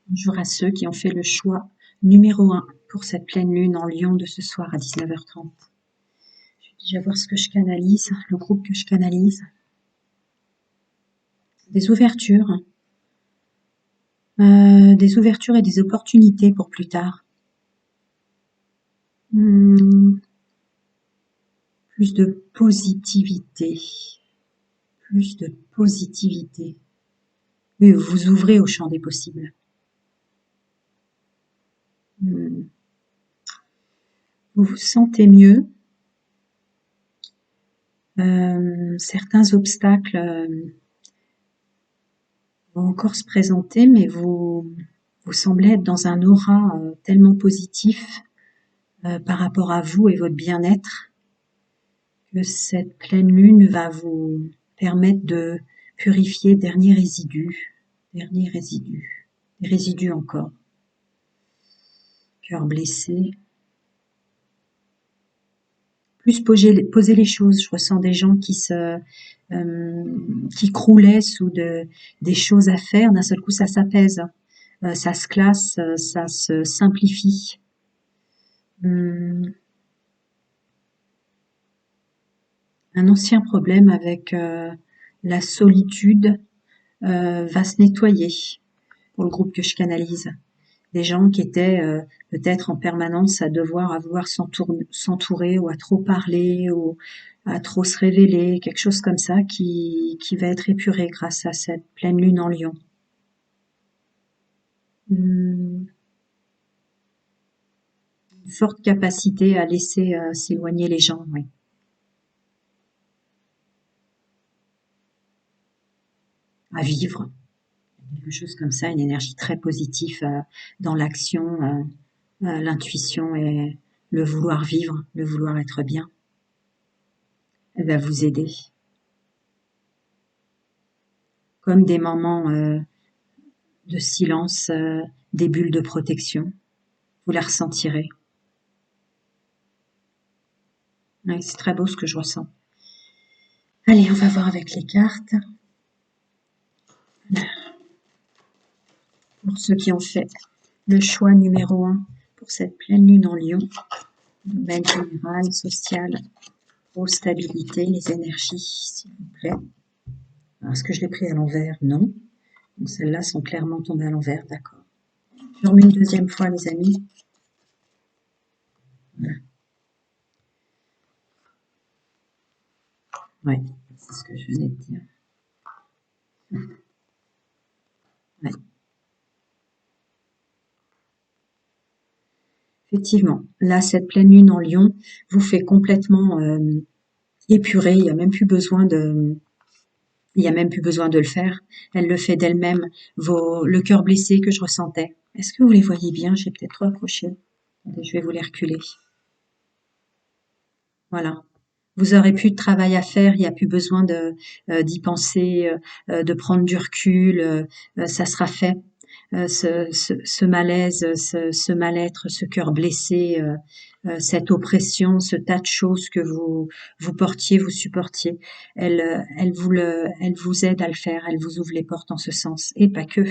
Bonjour à ceux qui ont fait le choix numéro 1 pour cette pleine lune en Lion de ce soir à 19h30. Je vais déjà voir ce que je canalise, le groupe que je canalise. Des ouvertures et des opportunités pour plus tard. Plus de positivité. Plus de positivité. Oui, vous vous ouvrez au champ des possibles. Vous vous sentez mieux. Certains obstacles vont encore se présenter, mais vous semblez être dans un aura tellement positif par rapport à vous et votre bien-être que cette pleine lune va vous permettre de purifier des résidus encore. Cœur blessé. Plus poser les choses. Je ressens des gens qui croulaient sous des choses à faire. D'un seul coup, ça s'apaise, ça se classe, ça se simplifie. Un ancien problème avec la solitude va se nettoyer pour le groupe que je canalise. Des gens qui étaient peut-être en permanence à vouloir s'entourer ou à trop parler ou à trop se révéler, quelque chose comme ça qui va être épuré grâce à cette pleine lune en Lion. Une forte capacité à laisser s'éloigner les gens, oui. À vivre, quelque chose comme ça, une énergie très positive dans l'action, l'intuition et le vouloir vivre, le vouloir être bien. Elle va vous aider. Comme des moments de silence, des bulles de protection. Vous la ressentirez. Ouais, c'est très beau ce que je ressens. Allez, on va voir avec les cartes. Pour ceux qui ont fait le choix numéro 1 pour cette pleine lune en Lion, domaine général, social, stabilité, les énergies, s'il vous plaît. Alors, est-ce que je l'ai pris à l'envers? Non. Donc celles-là sont clairement tombées à l'envers, d'accord. Je remets une deuxième fois, les amis. Voilà. Ouais, c'est ce que je venais de dire. Ouais. Effectivement, là, cette pleine lune en Lion vous fait complètement épurer. Il n'y a même plus besoin de le faire. Elle le fait d'elle-même. Le cœur blessé que je ressentais. Est-ce que vous les voyez bien? J'ai peut-être trop approché. Attendez, je vais vous les reculer. Voilà. Vous aurez plus de travail à faire, il n'y a plus besoin d'y penser, de prendre du recul, ça sera fait. Ce malaise, ce mal-être, ce cœur blessé, cette oppression, ce tas de choses que vous portiez, vous supportiez, elle vous aide à le faire, elle vous ouvre les portes en ce sens, et pas que.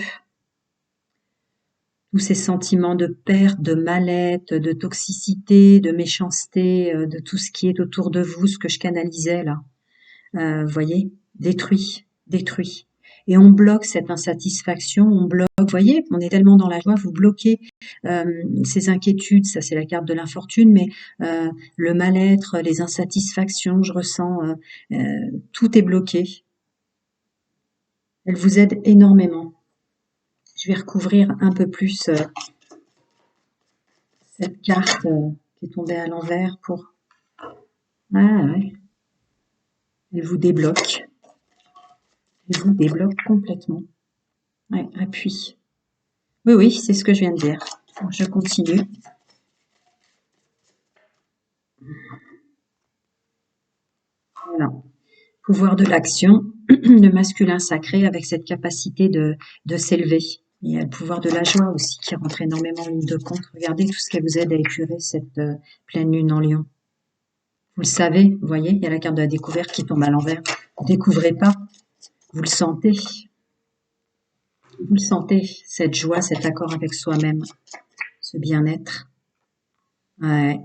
Tous ces sentiments de perte, de mal-être, de toxicité, de méchanceté, de tout ce qui est autour de vous, ce que je canalisais là, voyez, détruit. Et on bloque cette insatisfaction, voyez, on est tellement dans la joie, vous bloquez ces inquiétudes, ça c'est la carte de l'infortune, mais le mal-être, les insatisfactions, je ressens, tout est bloqué. Elle vous aide énormément. Je vais recouvrir un peu plus cette carte qui est tombée à l'envers pour... Ah ouais. Elle vous débloque. Elle vous débloque complètement. Ouais, appui. Oui, c'est ce que je viens de dire. Alors, je continue. Voilà. Pouvoir de l'action, le masculin sacré avec cette capacité de s'élever. Il y a le pouvoir de la joie aussi qui rentre énormément en ligne de compte. Regardez tout ce qui vous aide à épurer cette pleine lune en Lion. Vous le savez, vous voyez, il y a la carte de la découverte qui tombe à l'envers. Vous ne découvrez pas, vous le sentez. Vous le sentez, cette joie, cet accord avec soi-même, ce bien-être. Ouais,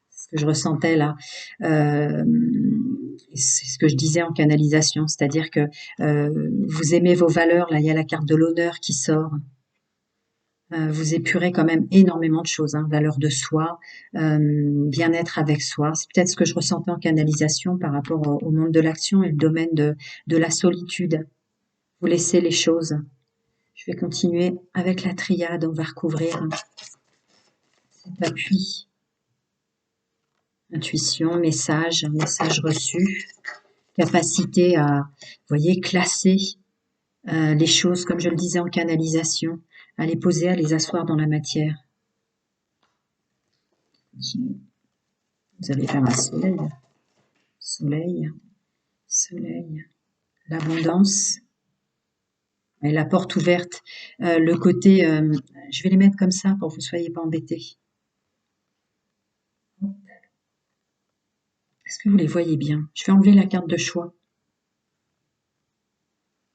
ce que je ressentais là. Euh, c'est ce que je disais en canalisation, c'est-à-dire que vous aimez vos valeurs, là il y a la carte de l'honneur qui sort. Vous épurez quand même énormément de choses, hein, valeur de soi, bien-être avec soi. C'est peut-être ce que je ressentais en canalisation par rapport au monde de l'action et le domaine de la solitude. Vous laissez les choses. Je vais continuer avec la triade, on va recouvrir cet appui, intuition, message, message reçu, capacité à, vous voyez, classer les choses, comme je le disais en canalisation, à les poser, à les asseoir dans la matière. Vous allez faire un soleil, soleil, soleil, l'abondance et la porte ouverte. Le côté, je vais les mettre comme ça pour que vous ne soyez pas embêtés. Est-ce que vous les voyez bien? Je vais enlever la carte de choix.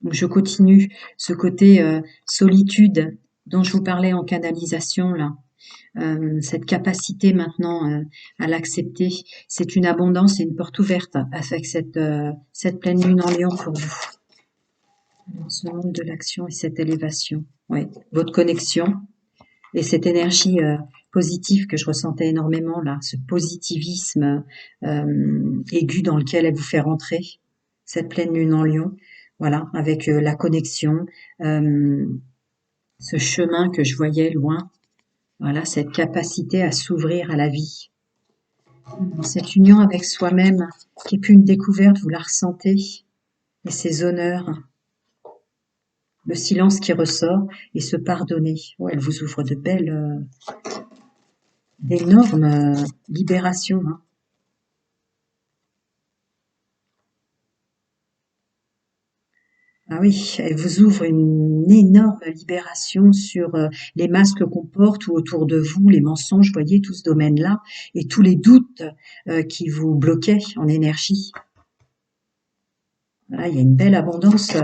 Donc je continue ce côté solitude dont je vous parlais en canalisation là. Cette capacité maintenant à l'accepter, c'est une abondance et une porte ouverte avec cette pleine lune en lion pour vous. Alors, ce monde de l'action et cette élévation, oui, votre connexion et cette énergie positive que je ressentais énormément là, ce positivisme aigu dans lequel elle vous fait rentrer, cette pleine lune en lion, voilà, avec la connexion, ce chemin que je voyais loin, voilà, cette capacité à s'ouvrir à la vie. Cette union avec soi-même, qui est plus une découverte, vous la ressentez, et ces honneurs, le silence qui ressort, et se pardonner. Oh, elle vous ouvre de belles, d'énormes libérations. Hein. Ah oui, elle vous ouvre une énorme libération sur les masques qu'on porte ou autour de vous, les mensonges, voyez, tout ce domaine-là, et tous les doutes qui vous bloquaient en énergie. Voilà, il y a une belle abondance.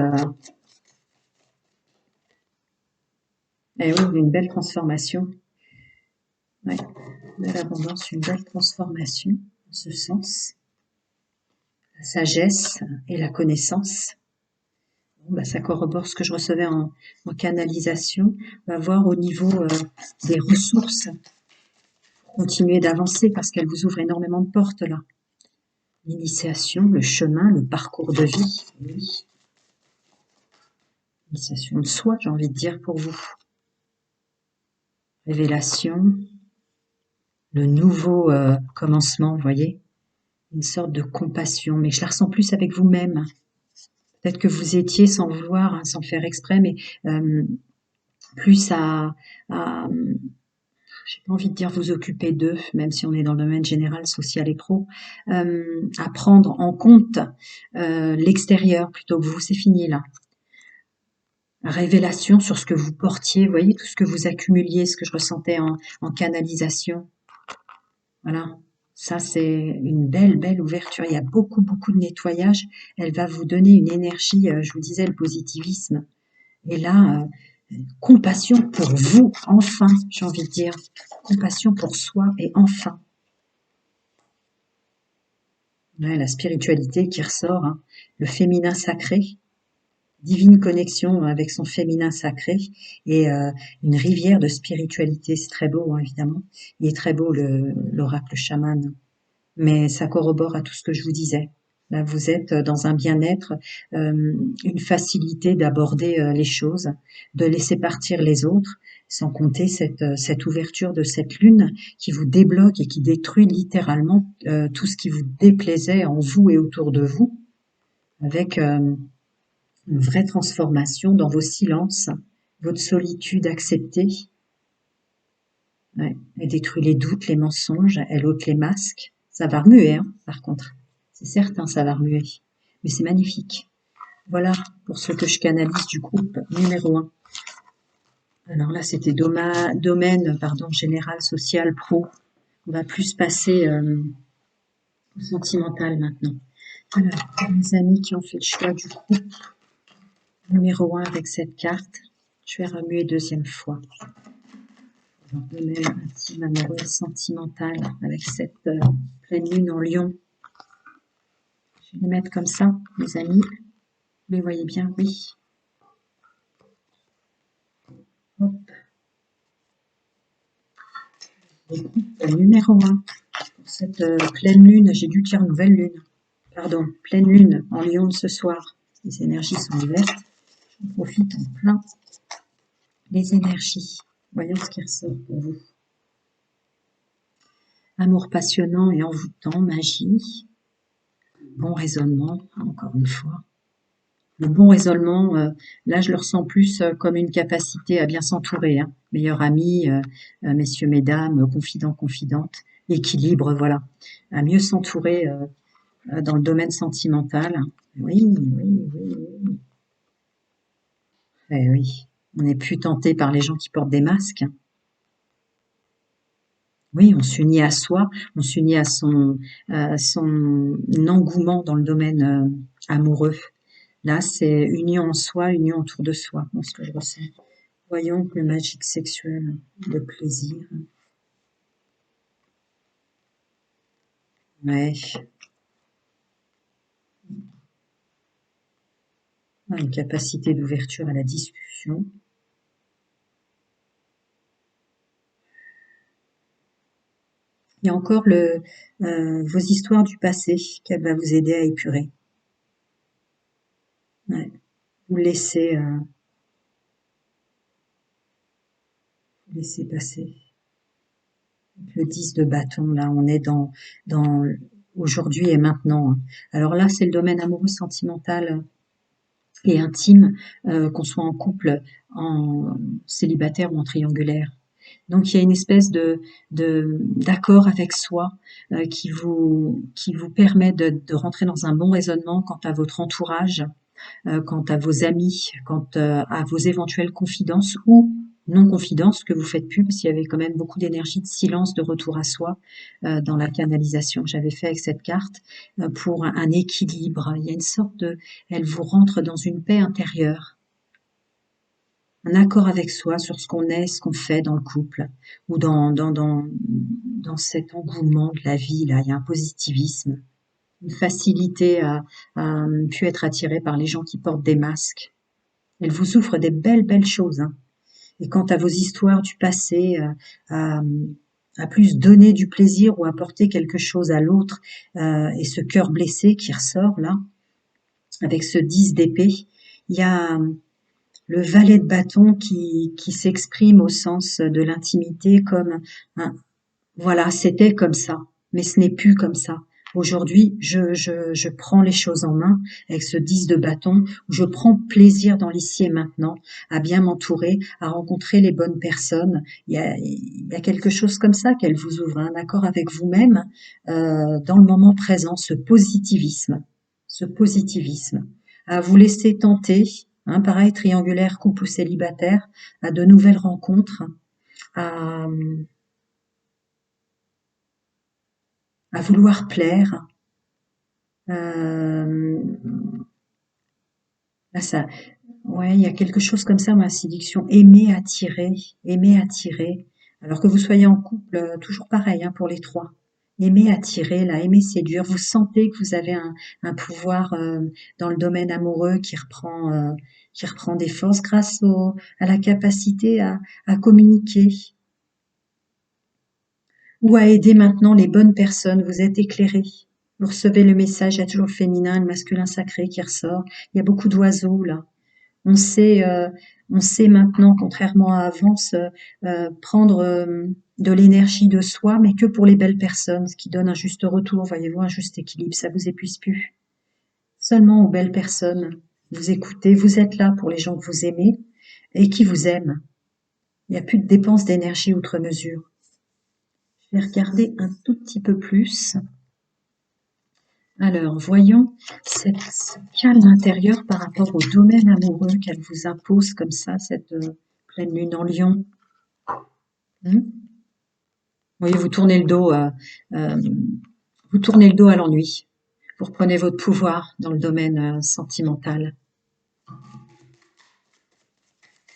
Et oui, une belle transformation. Ouais, une belle abondance, une belle transformation, en ce sens. La sagesse et la connaissance. Bon, bah, ça corrobore ce que je recevais en canalisation. On va voir au niveau des ressources. Continuer d'avancer parce qu'elle vous ouvre énormément de portes là. L'initiation, le chemin, le parcours de vie. Oui. Initiation de soi, j'ai envie de dire pour vous. Révélation, le nouveau commencement, vous voyez. Une sorte de compassion, mais je la ressens plus avec vous-même. Peut-être que vous étiez sans vouloir, hein, sans faire exprès, mais plus à j'ai pas envie de dire vous occuper d'eux, même si on est dans le domaine général, social et pro, à prendre en compte l'extérieur plutôt que vous, c'est fini là. Révélation sur ce que vous portiez, vous voyez, tout ce que vous accumuliez, ce que je ressentais en canalisation. Voilà, ça c'est une belle, belle ouverture. Il y a beaucoup, beaucoup de nettoyage. Elle va vous donner une énergie, je vous disais, le positivisme. Et là, compassion pour vous, enfin, j'ai envie de dire. Compassion pour soi et enfin. Ouais, la spiritualité qui ressort, hein. Le féminin sacré, divine connexion avec son féminin sacré et une rivière de spiritualité. C'est très beau, hein, évidemment. Il est très beau l'oracle chaman. Mais ça corrobore à tout ce que je vous disais. Là, vous êtes dans un bien-être, une facilité d'aborder les choses, de laisser partir les autres, sans compter cette ouverture de cette lune qui vous débloque et qui détruit littéralement tout ce qui vous déplaisait en vous et autour de vous, avec une vraie transformation dans vos silences, votre solitude acceptée. Ouais. Elle détruit les doutes, les mensonges, elle ôte les masques. Ça va remuer, hein, par contre. C'est certain, ça va remuer. Mais c'est magnifique. Voilà pour ce que je canalise du groupe numéro 1. Alors là, c'était domaine général, social, pro. On va plus passer au sentimental maintenant. Alors, pour mes amis qui ont fait le choix du groupe Numéro 1 avec cette carte. Je vais remuer deuxième fois. Dans le domaine intime, amoureux, sentimental, avec cette pleine lune en lion. Je vais les mettre comme ça, mes amis. Vous les voyez bien, oui. Hop. Numéro 1. Pour cette pleine lune, j'ai dû dire nouvelle lune. Pardon, pleine lune en lion de ce soir. Les énergies sont ouvertes. J'en profite en plein. Les énergies. Voyons ce qui ressort pour vous. Amour passionnant et envoûtant, magie. Bon raisonnement, encore une fois. Le bon raisonnement, là je le ressens plus comme une capacité à bien s'entourer. Hein. Meilleur ami, messieurs, mesdames, confidents, confidentes, équilibre, voilà. À mieux s'entourer dans le domaine sentimental. Oui, oui, oui, oui. Eh oui. On n'est plus tenté par les gens qui portent des masques. Oui, on s'unit à soi, on s'unit à son engouement dans le domaine amoureux. Là, c'est union en soi, union autour de soi, dans ce que je ressens. Voyons le magique sexuel, le plaisir. Ouais, une capacité d'ouverture à la discussion. Il y a encore vos histoires du passé qu'elle va vous aider à épurer. Ouais. Vous laissez passer. Le 10 de bâton, là, on est dans aujourd'hui et maintenant. Hein. Alors là, c'est le domaine amoureux, sentimental et intime, qu'on soit en couple, en célibataire ou en triangulaire. Donc il y a une espèce d'accord avec soi qui vous permet de rentrer dans un bon raisonnement quant à votre entourage, quant à vos amis, quant à vos éventuelles confidences ou non-confidences que vous faites plus, parce qu'il y avait quand même beaucoup d'énergie de silence, de retour à soi dans la canalisation que j'avais fait avec cette carte pour un équilibre. Il y a une sorte elle vous rentre dans une paix intérieure, un accord avec soi sur ce qu'on est, ce qu'on fait dans le couple ou dans cet engouement de la vie là. Il y a un positivisme, une facilité à ne plus être attiré par les gens qui portent des masques. Elle vous ouvre des belles, belles choses. Hein. Et quant à vos histoires du passé, à, à plus donner du plaisir ou apporter quelque chose à l'autre, et ce cœur blessé qui ressort là, avec ce 10 d'épée, il y a le valet de bâton qui s'exprime au sens de l'intimité comme un, voilà, c'était comme ça, mais ce n'est plus comme ça. Aujourd'hui, je prends les choses en main avec ce 10 de bâton, où je prends plaisir dans l'ici et maintenant, à bien m'entourer, à rencontrer les bonnes personnes. Il y a quelque chose comme ça qu'elle vous ouvre, un accord avec vous-même dans le moment présent, ce positivisme, à vous laisser tenter, hein, pareil, triangulaire, couple ou célibataire, à de nouvelles rencontres, à, à vouloir plaire. Euh, Là, ça, ouais, il y a quelque chose comme ça dans la séduction. Aimer attirer. Alors que vous soyez en couple, toujours pareil, hein, pour les trois. Aimer attirer, là, aimer séduire. Vous sentez que vous avez un pouvoir dans le domaine amoureux qui reprend des forces grâce à la capacité à communiquer ou à aider maintenant les bonnes personnes. Vous êtes éclairé. Vous recevez le message, il y a toujours le féminin, le masculin sacré qui ressort. Il y a beaucoup d'oiseaux là. On sait, euh, on sait maintenant, contrairement à avant, prendre de l'énergie de soi, mais que pour les belles personnes, ce qui donne un juste retour, voyez-vous, un juste équilibre, ça vous épuise plus. Seulement aux belles personnes, vous écoutez, vous êtes là pour les gens que vous aimez et qui vous aiment. Il n'y a plus de dépenses d'énergie outre mesure. Je vais regarder un tout petit peu plus. Alors, voyons ce calme intérieur par rapport au domaine amoureux qu'elle vous impose comme ça, cette pleine lune en lion. Oui, euh, vous tournez le dos à l'ennui. Vous reprenez votre pouvoir dans le domaine sentimental.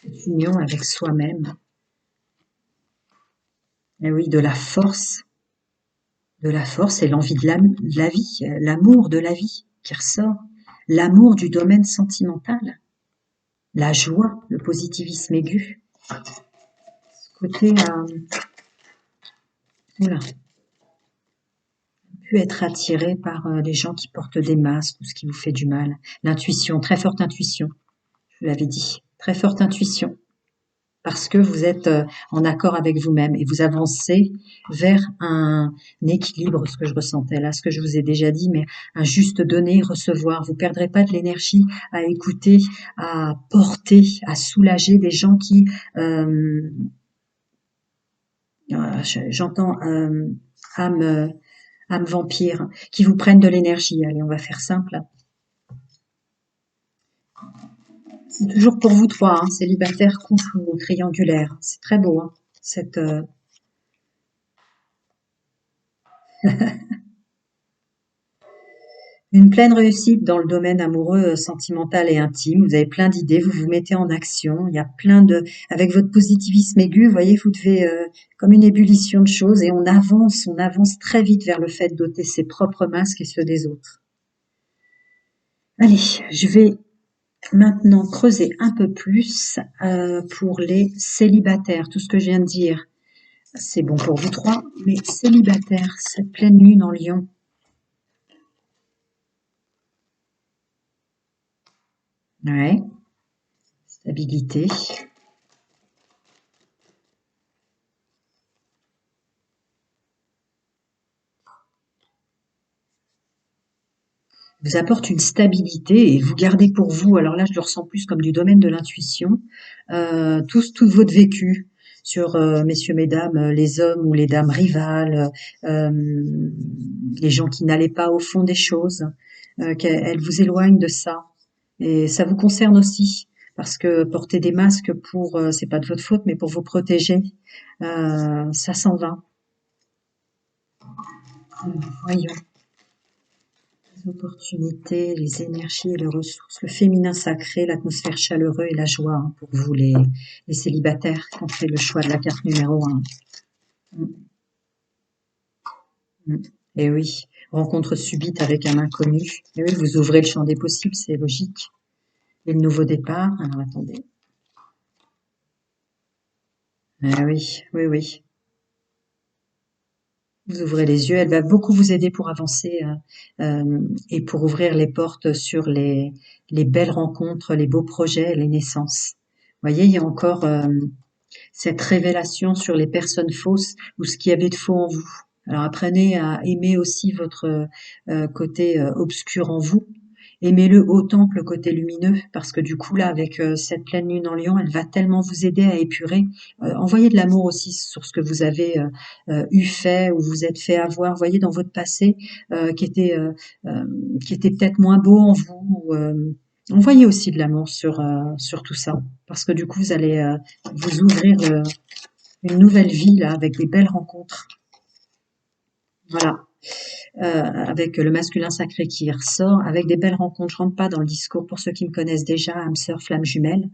cette union avec soi-même. Et oui, de la force et l'envie de la vie, l'amour de la vie qui ressort, l'amour du domaine sentimental, la joie, le positivisme aigu. Côté, oula, pu être attiré par les gens qui portent des masques ou ce qui vous fait du mal. L'intuition, très forte intuition, je vous l'avais dit, très forte intuition. Parce que vous êtes en accord avec vous-même et vous avancez vers un équilibre, ce que je ressentais là, ce que je vous ai déjà dit, mais un juste donner, recevoir. Vous perdrez pas de l'énergie à écouter, à porter, à soulager des gens qui, j'entends âme, âme vampire, qui vous prennent de l'énergie. Allez, on va faire simple. C'est toujours pour vous trois, hein, célibataire, couple ou triangulaire. C'est très beau, hein, cette une pleine réussite dans le domaine amoureux, sentimental et intime. Vous avez plein d'idées, vous vous mettez en action. Il y a plein de, avec votre positivisme aigu, vous voyez, vous devez, comme une ébullition de choses et on avance très vite vers le fait d'ôter ses propres masques et ceux des autres. Allez, je vais maintenant creuser un peu plus pour les célibataires. Tout ce que je viens de dire, c'est bon pour vous trois, mais célibataires, cette pleine lune en Lion. Ouais, stabilité. Vous apporte une stabilité et vous gardez pour vous, alors là je le ressens plus comme du domaine de l'intuition, tout votre vécu sur messieurs, mesdames, les hommes ou les dames rivales, les gens qui n'allaient pas au fond des choses, qu'elles vous éloignent de ça. Et ça vous concerne aussi, parce que porter des masques pour, c'est pas de votre faute, mais pour vous protéger, ça s'en va. Voyons. Les opportunités, les énergies et les ressources, le féminin sacré, l'atmosphère chaleureuse et la joie hein, pour vous les célibataires qui ont fait le choix de la carte numéro 1. Et oui, rencontre subite avec un inconnu. Et oui, vous ouvrez le champ des possibles, c'est logique. Et le nouveau départ, alors attendez. Ah oui, oui, oui. Vous ouvrez les yeux, elle va beaucoup vous aider pour avancer et pour ouvrir les portes sur les belles rencontres, les beaux projets, les naissances. Vous voyez, il y a encore cette révélation sur les personnes fausses ou ce qu'il y avait de faux en vous. Alors apprenez à aimer aussi votre côté obscur en vous. Aimez-le autant que le côté lumineux, parce que du coup là, avec cette pleine lune en Lion, elle va tellement vous aider à épurer. Envoyez de l'amour aussi sur ce que vous avez eu fait ou vous êtes fait avoir, voyez dans votre passé, euh, qui était peut-être moins beau en vous. Envoyez aussi de l'amour sur tout ça, parce que du coup vous allez vous ouvrir une nouvelle vie là avec des belles rencontres. Voilà. Avec le masculin sacré qui ressort, avec des belles rencontres. Je rentre pas dans le discours pour ceux qui me connaissent déjà, âme sœur, flamme jumelle.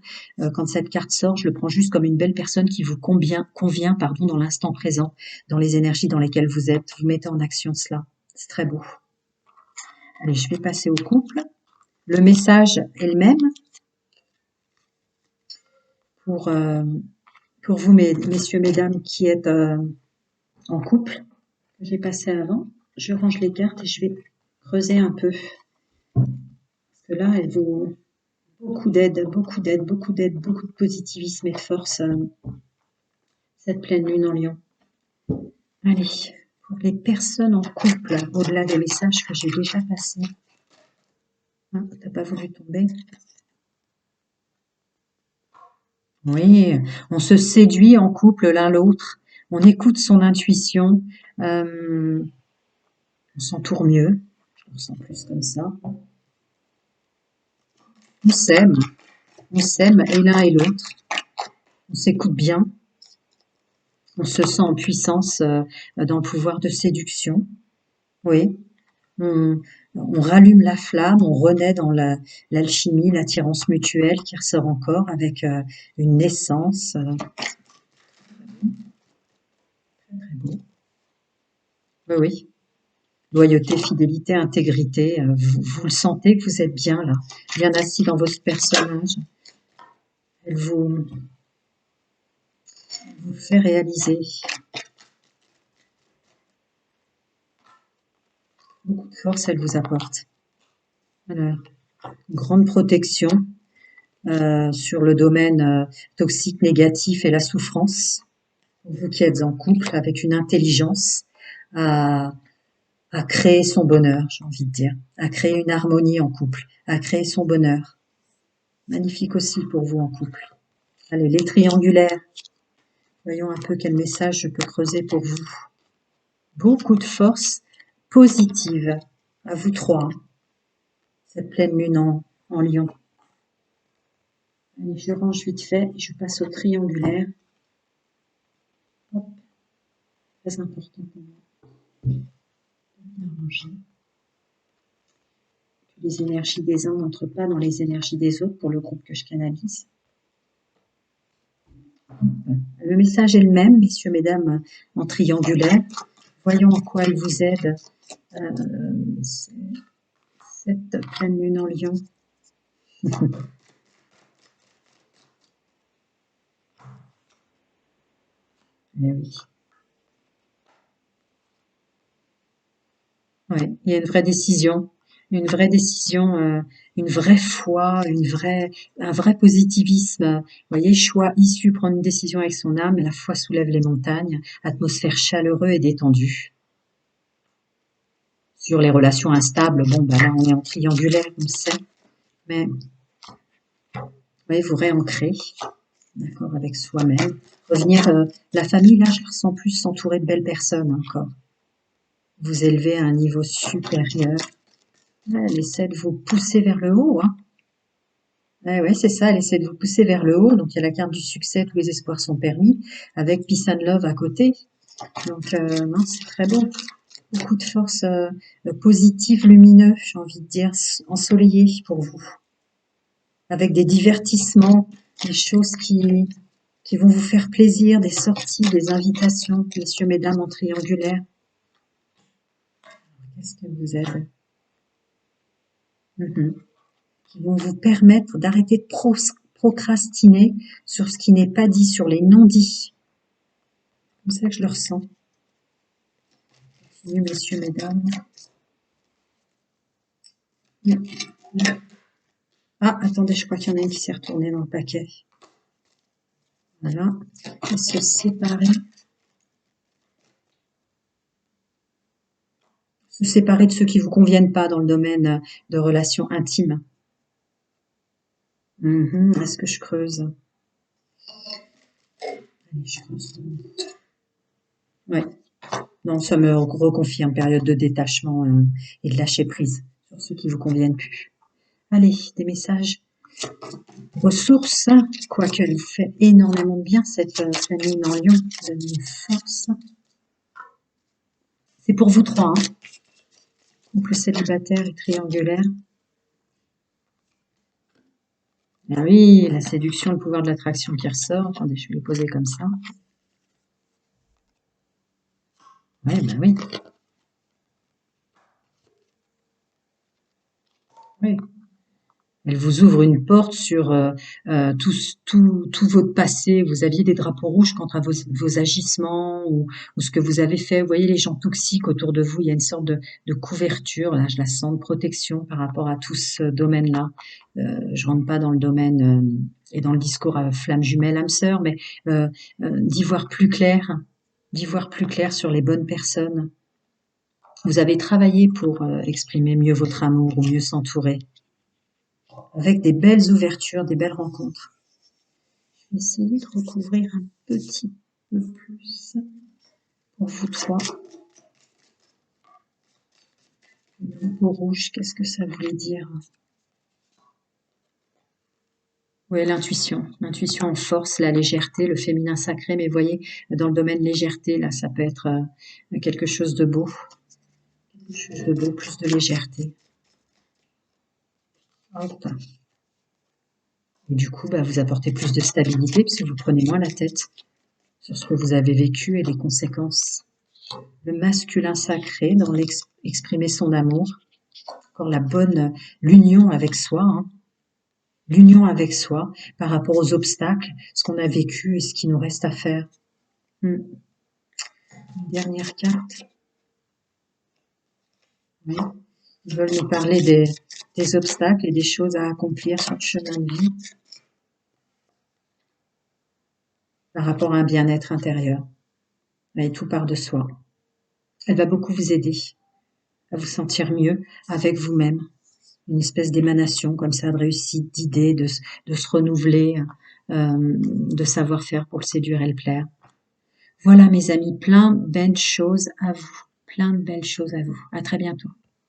Quand cette carte sort, je le prends juste comme une belle personne qui vous convient pardon, dans l'instant présent, dans les énergies dans lesquelles vous êtes. Vous mettez en action cela. C'est très beau. Allez, je vais passer au couple. Le message est le même pour, euh, pour vous, messieurs, mesdames, qui êtes en couple. J'ai passé avant. Je range les cartes et je vais creuser un peu. Parce que là, elles vous beaucoup d'aide, beaucoup d'aide, beaucoup d'aide, beaucoup de positivisme et de force, cette pleine lune en Lion. Allez, pour les personnes en couple, au-delà des messages que j'ai déjà passés. Hein, t'as pas voulu tomber? Oui, on se séduit en couple l'un l'autre, on écoute son intuition, on s'entoure mieux, je me sens plus comme ça. On s'aime, on s'aime et l'un et l'autre, on s'écoute bien, on se sent en puissance dans le pouvoir de séduction. Oui, on, On rallume la flamme, on renaît dans l'alchimie, l'attirance mutuelle qui ressort encore avec une naissance. Très beau. Oui, oui. Loyauté, fidélité, intégrité. Vous le sentez que vous êtes bien là, bien assis dans votre personnage. Elle vous fait réaliser. Beaucoup de force, elle vous apporte. Alors, grande protection sur le domaine toxique, négatif et la souffrance. Vous qui êtes en couple avec une intelligence à, à créer son bonheur, j'ai envie de dire, à créer une harmonie en couple, à créer son bonheur. Magnifique aussi pour vous en couple. Allez, les triangulaires. Voyons un peu quel message je peux creuser pour vous. Beaucoup de force positive à vous trois, cette pleine lune en Lion. Allez, je range vite fait et je passe au triangulaire. Hop, très important pour moi. Bien rangé. Les énergies des uns n'entrent pas dans les énergies des autres pour le groupe que je canalise. Le message est le même, messieurs, mesdames, en triangulaire. Voyons en quoi elle vous aide, cette pleine lune en Lion. Eh oui. Ouais, il y a une vraie décision, une vraie décision, une vraie foi, un vrai positivisme. Vous voyez, choix, issue, prendre une décision avec son âme. La foi soulève les montagnes. Atmosphère chaleureuse et détendue. Sur les relations instables, bon, bah là, on est en triangulaire, on le sait. Mais, vous voyez, vous réancrez, d'accord, avec soi-même. Revenir, la famille, là, je ressens plus s'entourer de belles personnes encore. Vous élever à un niveau supérieur. Elle essaie de vous pousser vers le haut, hein. Ouais, c'est ça, elle essaie de vous pousser vers le haut. Donc, il y a la carte du succès, tous les espoirs sont permis, avec Peace and Love à côté. Donc, non, c'est très beau. Beaucoup de force positive, lumineux, j'ai envie de dire, ensoleillé pour vous. Avec des divertissements, des choses qui vont vous faire plaisir, des sorties, des invitations, messieurs, mesdames, en triangulaire. Qu'est-ce qu'elle vous aide? Qui vont vous permettre d'arrêter de procrastiner sur ce qui n'est pas dit, sur les non-dits. C'est comme ça que je le ressens. Continue, messieurs, mesdames. Ah, attendez, je crois qu'il y en a une qui s'est retournée dans le paquet. Voilà. Et se séparer. Se séparer de ceux qui ne vous conviennent pas dans le domaine de relations intimes. Est-ce que je creuse? Allez, je creuse. Ouais. Non, ça me reconfirme période de détachement et de lâcher prise sur ceux qui vous conviennent plus. Allez, des messages. Ressources, quoique elle vous fait énormément de bien, cette lune en Lion, vous avez une force. C'est pour vous trois, hein. Couple célibataire et triangulaire. Ah oui, la séduction, le pouvoir de l'attraction qui ressort. Attendez, je vais les poser comme ça. Ouais, bah oui. Oui. Elle vous ouvre une porte sur tout votre passé. Vous aviez des drapeaux rouges quant à vos agissements ou ce que vous avez fait. Vous voyez les gens toxiques autour de vous. Il y a une sorte de couverture, là, je la sens, de protection par rapport à tout ce domaine-là. Je rentre pas dans le domaine et dans le discours à flamme jumelle, âme sœur, mais d'y voir plus clair, sur les bonnes personnes. Vous avez travaillé pour exprimer mieux votre amour ou mieux s'entourer. Avec des belles ouvertures, des belles rencontres. Je vais essayer de recouvrir un petit peu plus pour vous trois. Le drapeau rouge, qu'est-ce que ça voulait dire? Oui, l'intuition en force, la légèreté, le féminin sacré, mais voyez, dans le domaine légèreté, là, ça peut être quelque chose de beau, plus de légèreté. Hop. Et du coup, bah, vous apportez plus de stabilité puisque vous prenez moins la tête sur ce que vous avez vécu et les conséquences. Le masculin sacré dans exprimer son amour, encore l'union avec soi, hein, l'union avec soi par rapport aux obstacles, ce qu'on a vécu et ce qui nous reste à faire. Une dernière carte. Oui. Ils veulent nous parler des obstacles et des choses à accomplir sur le chemin de vie par rapport à un bien-être intérieur. Et tout part de soi. Elle va beaucoup vous aider à vous sentir mieux avec vous-même. Une espèce d'émanation comme ça de réussite, d'idées, de se renouveler, de savoir-faire pour le séduire et le plaire. Voilà mes amis, plein de belles choses à vous. Plein de belles choses à vous. À très bientôt.